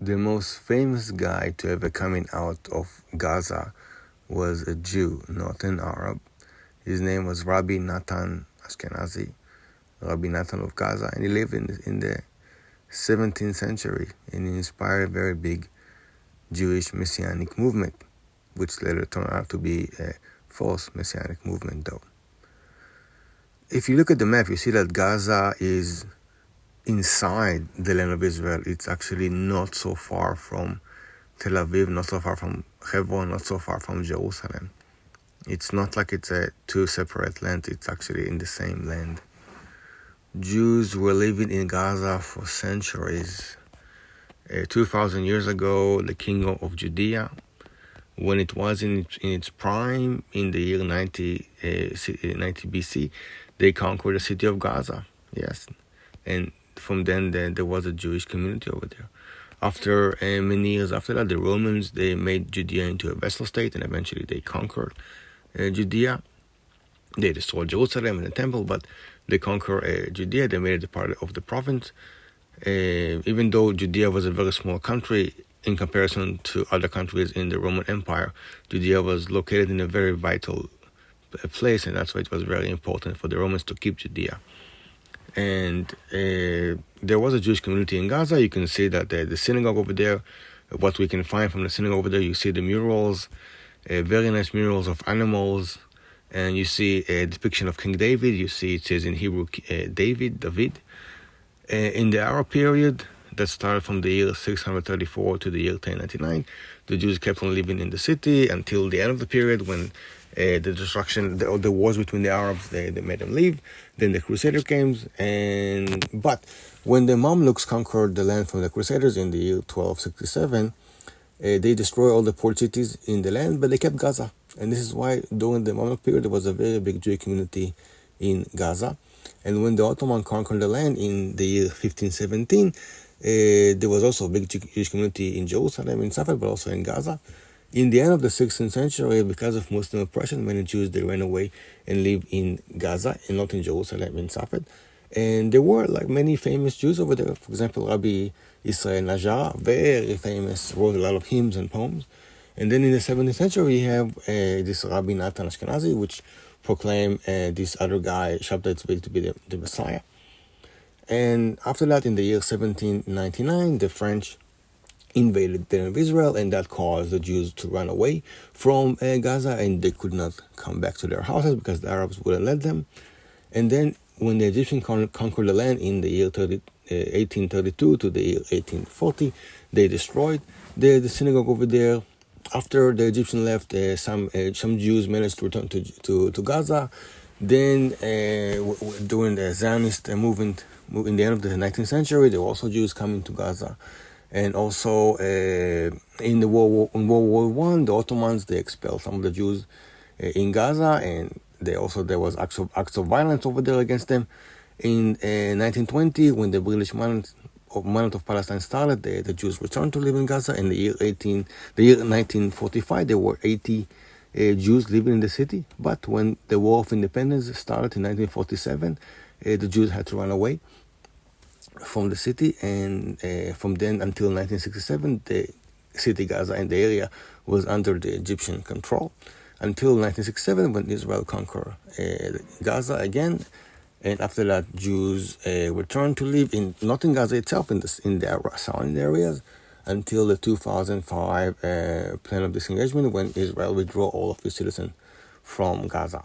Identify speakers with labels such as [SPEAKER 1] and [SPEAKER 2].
[SPEAKER 1] The most famous guy to ever coming out of Gaza was a Jew, not an Arab. His name was Rabbi Natan Ashkenazi, Rabbi Natan of Gaza, and he lived in the 17th century, and he inspired a very big Jewish messianic movement, which later turned out to be a false messianic movement, though. If you look at the map, you see that Gaza is inside the land of Israel. It's actually not so far from Tel Aviv, not so far from Hebron, not so far from Jerusalem. It's not like it's two separate lands. It's actually in the same land. Jews were living in Gaza for centuries. 2,000 years ago, the kingdom of Judea, when it was in its prime, in the year 90 BC, they conquered the city of Gaza. Yes, and from then there was a Jewish community over there. After many years after that, the Romans, they made Judea into a vassal state, and eventually they conquered Judea. They destroyed Jerusalem and the temple, but they conquered Judea. They made it a part of the province. Even though Judea was a very small country in comparison to other countries in the Roman Empire, Judea was located in a very vital place, and that's why it was very important for the Romans to keep Judea. And there was a Jewish community in Gaza. You can see that the synagogue over there, what we can find from the synagogue over there, you see the murals, very nice murals of animals, and you see a depiction of King David. You see it says in Hebrew, David. In the Arab period, that started from the year 634 to the year 1099, the Jews kept on living in the city until the end of the period when the destruction, the wars between the Arabs, they made them leave. Then the Crusader came, but when the Mamluks conquered the land from the Crusaders in the year 1267, they destroyed all the port cities in the land, but they kept Gaza. And this is why during the Mamluk period, there was a very big Jewish community in Gaza. And when the Ottoman conquered the land in the year 1517, there was also a big Jewish community in Jerusalem, in Safed, but also in Gaza. In the end of the 16th century, because of Muslim oppression, many Jews, they ran away and lived in Gaza and not in Jerusalem, in Safed. And there were like many famous Jews over there. For example, Rabbi Israel Najjar, very famous, wrote a lot of hymns and poems. And then in the 17th century, you have this Rabbi Natan Ashkenazi, which proclaimed this other guy, Shabtai Tzvi, to be the Messiah. And after that, in the year 1799, the French invaded the land of Israel, and that caused the Jews to run away from Gaza, and they could not come back to their houses because the Arabs wouldn't let them. And then when the Egyptians conquered the land in the year 1832 to the year 1840, they destroyed the synagogue over there. After the Egyptians left, some Jews managed to return to Gaza. Then during the Zionist movement in the end of the 19th century, there were also Jews coming to Gaza. And also in World War I, the Ottomans, they expelled some of the Jews in Gaza, and there was acts of violence over there against them. In 1920, when the British Monarch of Palestine started, the Jews returned to live in Gaza. In the year 1945, there were 80 Jews living in the city. But when the War of Independence started in 1947, the Jews had to run away from the city, and from then until 1967, the city Gaza and the area was under the Egyptian control until 1967, when Israel conquered Gaza again. And after that, Jews returned to live not in Gaza itself, in the surrounding areas, until the 2005 plan of disengagement, when Israel withdrew all of its citizens from Gaza.